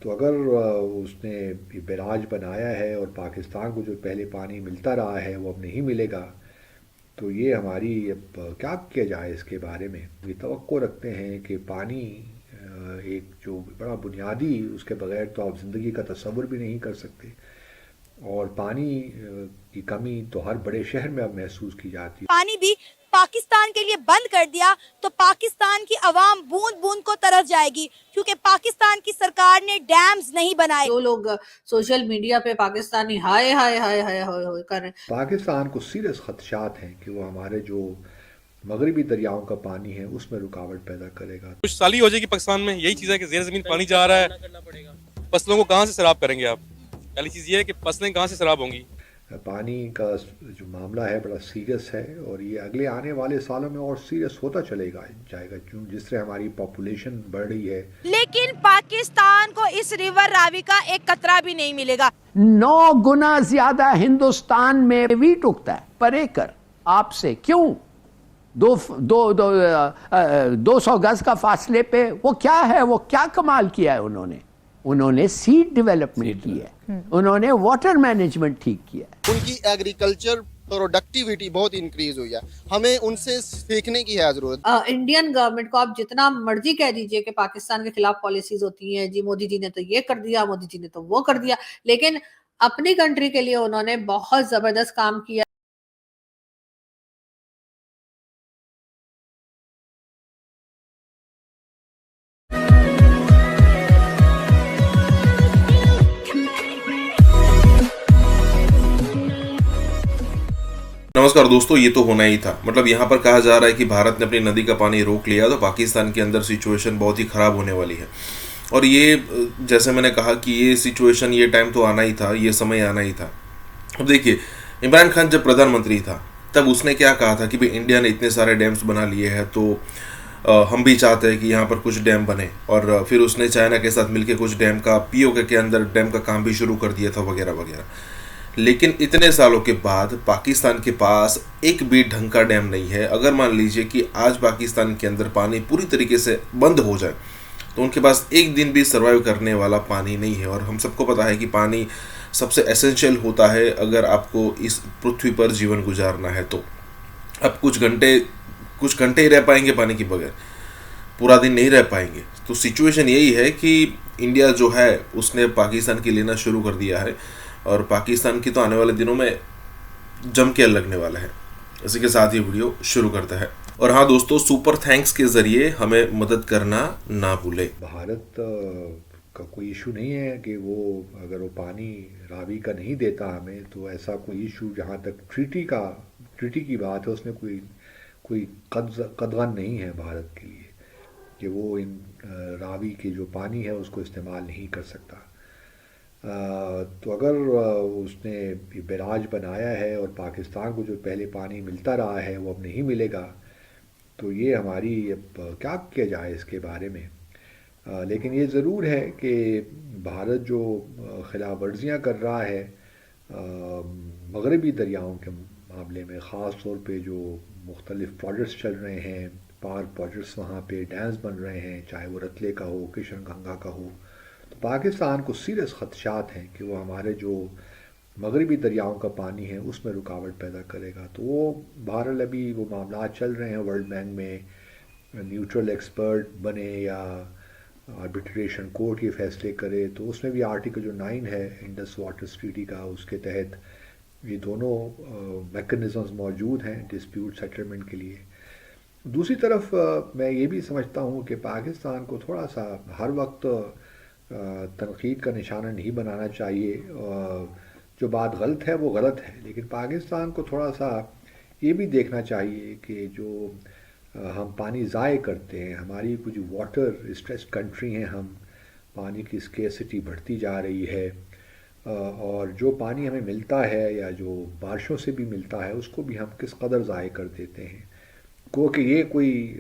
تو اگر اس نے یہ بیراج بنایا ہے اور پاکستان کو جو پہلے پانی ملتا رہا ہے وہ اب نہیں ملے گا، تو یہ ہماری اب کیا کیا جائے اس کے بارے میں؟ یہ توقع رکھتے ہیں کہ پانی ایک جو بڑا بنیادی، اس کے بغیر تو آپ زندگی کا تصور بھی نہیں کر سکتے، اور پانی کی کمی تو ہر بڑے شہر میں اب محسوس کی جاتی ہے۔ پانی بھی پاکستان کے لیے بند کر دیا تو پاکستان کی عوام بوند بوند کو ترس جائے گی، کیونکہ پاکستان کی سرکار نے ڈیمز نہیں بنائے۔ جو لوگ سوشل میڈیا پہ پاکستانی ہائے ہائے ہائے ہائے ہائے کر رہے ہیں، پاکستان کو سیریس خدشات ہیں کہ وہ ہمارے جو مغربی دریاؤں کا پانی ہے اس میں رکاوٹ پیدا کرے گا۔ کچھ سالی ہو جائے گی پاکستان میں، یہی چیز ہے کہ زیر زمین پانی جا رہا ہے، فصلوں کو کہاں سے سیراب کریں گے آپ؟ پہلی چیز یہ ہے کہ فصلیں کہاں سے سیراب ہوں گی؟ پانی کا جو معاملہ ہے بڑا سیریس ہے، اور یہ اگلے آنے والے سالوں میں اور سیریس ہوتا چلے گا جائے گا، کیوں جس طرح ہماری پاپولیشن بڑھ رہی ہے۔ لیکن پاکستان کو اس ریور راوی کا ایک قطرہ بھی نہیں ملے گا۔ 9 گنا زیادہ ہندوستان میں ویٹ اگتا ہے پر ایکر آپ سے، کیوں؟ 200 گز کا فاصلے پہ وہ کیا ہے، وہ کیا کمال کیا ہے انہوں نے سیڈ ڈیولپمنٹ کی ہے، انہوں نے واٹر مینجمنٹ ٹھیک کیا ہے۔ ان کی ایگریکلچر پروڈکٹیویٹی بہت انکریز ہوئی ہے، ہمیں ان سے سیکھنے کی ہے ضرورت۔ انڈین گورنمنٹ کو آپ جتنا مرضی کہہ دیجئے کہ پاکستان کے خلاف پالیسیز ہوتی ہیں، جی مودی جی نے تو یہ کر دیا، مودی جی نے تو وہ کر دیا، لیکن اپنی کنٹری کے لیے انہوں نے بہت زبردست کام کیا۔ نمسکار دوستو، یہ تو ہونا ہی تھا۔ مطلب یہاں پر کہا جا رہا ہے کہ بھارت نے اپنی ندی کا پانی روک لیا تو پاکستان کے اندر سچویشن بہت ہی خراب ہونے والی ہے، اور یہ جیسے میں نے کہا کہ یہ سچویشن، یہ ٹائم تو آنا ہی تھا، یہ سمے آنا ہی تھا۔ اب دیکھیے، عمران خان جب پردھان منتری تھا تب اس نے کیا کہا تھا کہ بھئی انڈیا نے اتنے سارے ڈیمز بنا لیے ہیں تو ہم بھی چاہتے ہیں کہ یہاں پر کچھ ڈیم بنے، اور پھر اس نے چائنا کے ساتھ مل کے کچھ ڈیم کا پی او کے اندر ڈیم کا کام بھی شروع کر دیا تھا وغیرہ وغیرہ۔ لیکن اتنے سالوں کے بعد پاکستان کے پاس ایک بھی ڈھنگ کا ڈیم نہیں ہے۔ اگر مان لیجئے کہ آج پاکستان کے اندر پانی پوری طریقے سے بند ہو جائے تو ان کے پاس ایک دن بھی سروائیو کرنے والا پانی نہیں ہے، اور ہم سب کو پتا ہے کہ پانی سب سے ایسنشل ہوتا ہے اگر آپ کو اس پرتھوی پر جیون گزارنا ہے۔ تو اب کچھ گھنٹے ہی رہ پائیں گے پانی کے بغیر، پورا دن نہیں رہ پائیں گے۔ تو سچویشن یہی ہے کہ انڈیا جو ہے اس نے پاکستان کی لینا شروع کر دیا ہے، اور پاکستان کی تو آنے والے دنوں میں جم کے لگنے والا ہے۔ اسی کے ساتھ یہ ویڈیو شروع کرتا ہے، اور ہاں دوستو، سپر تھینکس کے ذریعے ہمیں مدد کرنا نہ بھولے۔ بھارت کا کوئی ایشو نہیں ہے کہ وہ اگر وہ پانی راوی کا نہیں دیتا ہمیں، تو ایسا کوئی ایشو جہاں تک ٹریٹی کی بات ہے اس میں کوئی قدغن نہیں ہے بھارت کے لیے کہ وہ ان راوی کے جو پانی ہے اس کو استعمال نہیں کر سکتا۔ تو اگر اس نے یہ بیراج بنایا ہے اور پاکستان کو جو پہلے پانی ملتا رہا ہے وہ اب نہیں ملے گا، تو یہ ہماری اب کیا کیا جائے اس کے بارے میں؟ لیکن یہ ضرور ہے کہ بھارت جو خلاف ورزیاں کر رہا ہے مغربی دریاؤں کے معاملے میں، خاص طور پہ جو مختلف پروجیکٹس چل رہے ہیں، پاور پروجیکٹس، وہاں پہ ڈیمز بن رہے ہیں، چاہے وہ رتلے کا ہو، کشن گنگا کا ہو، تو پاکستان کو سیریس خدشات ہیں کہ وہ ہمارے جو مغربی دریاؤں کا پانی ہے اس میں رکاوٹ پیدا کرے گا۔ تو وہ بہرحال ابھی وہ معاملات چل رہے ہیں ورلڈ بینک میں، نیوٹرل ایکسپرٹ بنے یا آربیٹریشن کورٹ یہ فیصلے کرے، تو اس میں بھی آرٹیکل جو 9 ہے انڈس واٹر ٹریٹی کا، اس کے تحت یہ دونوں میکنزمز موجود ہیں ڈسپیوٹ سیٹلمنٹ کے لیے۔ دوسری طرف میں یہ بھی سمجھتا ہوں کہ پاکستان کو تھوڑا سا ہر وقت تنقید کا نشانہ نہیں بنانا چاہیے، جو بات غلط ہے وہ غلط ہے، لیکن پاکستان کو تھوڑا سا یہ بھی دیکھنا چاہیے کہ جو ہم پانی ضائع کرتے ہیں، ہماری کچھ واٹر اسٹریچ کنٹری ہیں ہم، پانی کی اسکیسٹی بڑھتی جا رہی ہے، اور جو پانی ہمیں ملتا ہے یا جو بارشوں سے بھی ملتا ہے اس کو بھی ہم کس قدر ضائع کر دیتے ہیں۔ کیونکہ یہ کوئی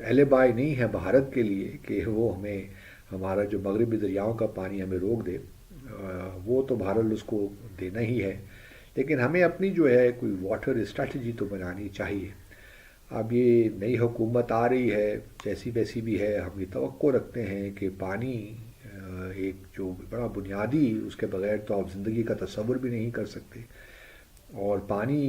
ایلیبائی نہیں ہے بھارت کے لیے کہ وہ ہمیں ہمارا جو مغربی دریاؤں کا پانی ہمیں روک دے، وہ تو بہرحال اس کو دینا ہی ہے، لیکن ہمیں اپنی جو ہے کوئی واٹر اسٹریٹجی تو بنانی چاہیے۔ اب یہ نئی حکومت آ رہی ہے جیسی ویسی بھی ہے، ہم یہ توقع رکھتے ہیں کہ پانی ایک جو بڑا بنیادی، اس کے بغیر تو آپ زندگی کا تصور بھی نہیں کر سکتے، اور پانی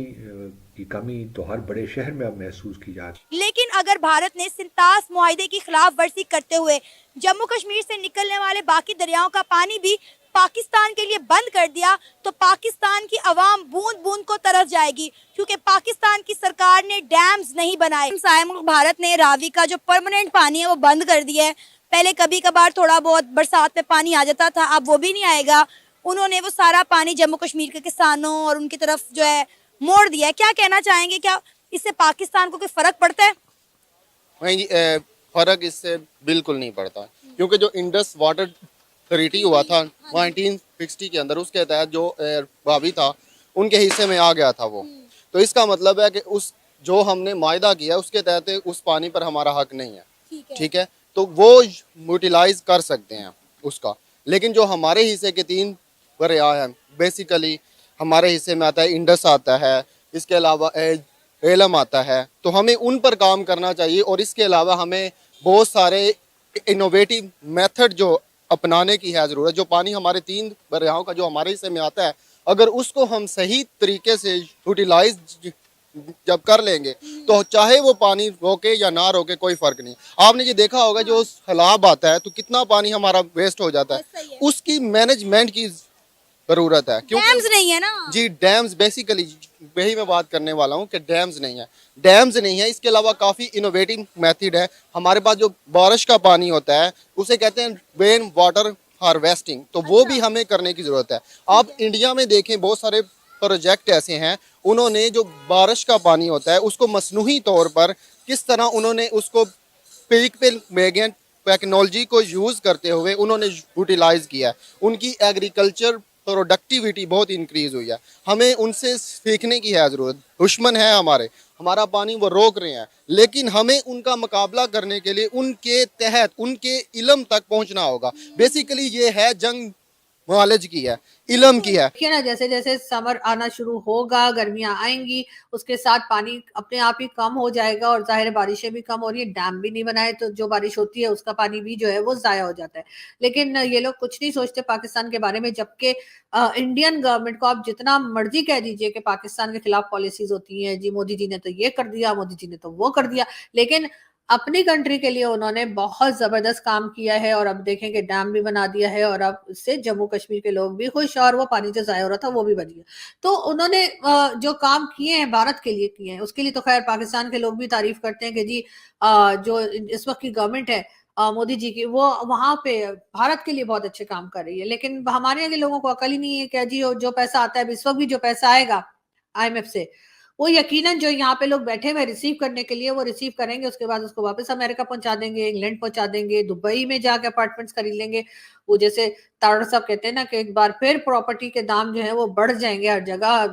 کی کمی تو ہر بڑے شہر میں اب محسوس کی جاتی ہے۔ لیکن اگر بھارت نے سنتاس معاہدے کی خلاف ورزی کرتے ہوئے جموں کشمیر سے نکلنے والے باقی دریاؤں کا پانی بھی پاکستان کے لیے بند کر دیا تو پاکستان کی عوام بوند بوند کو ترس جائے گی، کیونکہ پاکستان کی سرکار نے ڈیمز نہیں بنائے۔ ہمسائے ملک بھارت نے راوی کا جو پرماننٹ پانی ہے وہ بند کر دیا ہے۔ پہلے کبھی کبھار تھوڑا بہت برسات میں پانی آ جاتا تھا، اب وہ بھی نہیں آئے گا۔ انہوں نے وہ سارا پانی جموں کشمیر کے کسانوں اور ان کی طرف جو ہے موڑ دیا ہے۔ کیا کہنا چاہیں گے، کیا اس سے پاکستان کو کوئی فرق پڑتا ہے؟ نہیں جی، فرق اس سے بالکل نہیں پڑتا، کیونکہ جو انڈس واٹر ٹریٹی ہوا تھا 1960 کے اندر، اس کے تحت جو راوی تھا ان کے حصے میں آ گیا تھا وہ، تو اس کا مطلب ہے کہ اس جو ہم نے معاہدہ کیا اس کے تحت اس پانی پر ہمارا حق نہیں ہے، ٹھیک ہے، تو وہ یوٹیلائز کر سکتے ہیں اس کا، لیکن جو ہمارے حصے کے 3 دریا ہیں، بیسیکلی ہمارے حصے میں آتا ہے انڈس آتا ہے، اس کے علاوہ ایلم آتا ہے، تو ہمیں ان پر کام کرنا چاہیے، اور اس کے علاوہ ہمیں بہت سارے انوویٹو میتھڈ جو اپنانے کی ہے ضرورت۔ جو پانی ہمارے 3 دریاؤں کا جو ہمارے حصے میں آتا ہے، اگر اس کو ہم صحیح طریقے سے یوٹیلائز جب کر لیں گے تو چاہے وہ پانی روکے یا نہ روکے کوئی فرق نہیں۔ آپ نے یہ دیکھا ہوگا جو سیلاب آتا ہے تو کتنا پانی ہمارا ویسٹ ہو جاتا ہے، اس کی مینجمنٹ کی ضرورت ہے، ڈیمز نہیں ہے نا جی ڈیمز بیسیکلی وہی میں بات کرنے والا ہوں کہ ڈیمز نہیں ہے، ڈیمز نہیں ہے۔ اس کے علاوہ کافی انوویٹو میتھڈ ہے ہمارے پاس۔ جو بارش کا پانی ہوتا ہے اسے کہتے ہیں رین واٹر ہارویسٹنگ، تو وہ بھی ہمیں کرنے کی ضرورت ہے۔ آپ انڈیا میں دیکھیں بہت سارے پروجیکٹ ایسے ہیں، انہوں نے جو بارش کا پانی ہوتا ہے اس کو مصنوعی طور پر کس طرح انہوں نے اس کو پیک پہ میگن ٹیکنالوجی کو یوز کرتے ہوئے انہوں نے یوٹیلائز کیا ہے۔ ان کی ایگریکلچر پروڈکٹیویٹی بہت انکریز ہوئی ہے، ہمیں ان سے سیکھنے کی ہے ضرورت۔ دشمن ہے ہمارا پانی وہ روک رہے ہیں، لیکن ہمیں ان کا مقابلہ کرنے کے لیے ان کے تحت ان کے علم تک پہنچنا ہوگا۔ بیسیکلی یہ ہے جنگ نالج کی ہے، علم کی ہے۔ دیکھیے نا، جیسے جیسے سمر آنا شروع ہوگا، گرمیاں آئیں گی، اس کے ساتھ پانی اپنے آپ ہی کم ہو جائے گا، اور ظاہر بارشیں بھی کم ہو رہی ہیں، ڈیم بھی نہیں بنائے تو جو بارش ہوتی ہے اس کا پانی بھی جو ہے وہ ضائع ہو جاتا ہے۔ لیکن یہ لوگ کچھ نہیں سوچتے پاکستان کے بارے میں، جبکہ انڈین گورنمنٹ کو آپ جتنا مرضی کہہ دیجئے کہ پاکستان کے خلاف پالیسیز ہوتی ہیں، جی مودی جی نے تو یہ کر دیا، مودی جی نے تو وہ کر دیا، لیکن اپنی کنٹری کے لیے انہوں نے بہت زبردست کام کیا ہے، اور اب دیکھیں کہ ڈیم بھی بنا دیا ہے، اور اب اس سے جموں کشمیر کے لوگ بھی خوش، اور وہ پانی جو ضائع ہو رہا تھا وہ بھی بچ گیا۔ تو انہوں نے جو کام کیے ہیں بھارت کے لیے کیے ہیں، اس کے لیے تو خیر پاکستان کے لوگ بھی تعریف کرتے ہیں کہ جی جو اس وقت کی گورنمنٹ ہے مودی جی کی، وہ وہاں پہ بھارت کے لیے بہت اچھے کام کر رہی ہے، لیکن ہمارے یہاں کے لوگوں کو عقل ہی نہیں ہے کہ جی جو پیسہ آتا ہے، اس وقت بھی جو پیسہ آئے گا IMF سے، وہ یقیناً جو یہاں پہ لوگ بیٹھے ہوئے ریسیو کرنے کے لیے وہ ریسیو کریں گے، اس کے بعد اس کو واپس امریکہ پہنچا دیں گے، انگلینڈ پہنچا دیں گے، دبئی میں جا کے اپارٹمنٹس خرید لیں گے۔ وہ جیسے تارڑ صاحب کہتے ہیں نا کہ ایک بار پھر پراپرٹی کے دام جو ہیں وہ بڑھ جائیں گے ہر جگہ،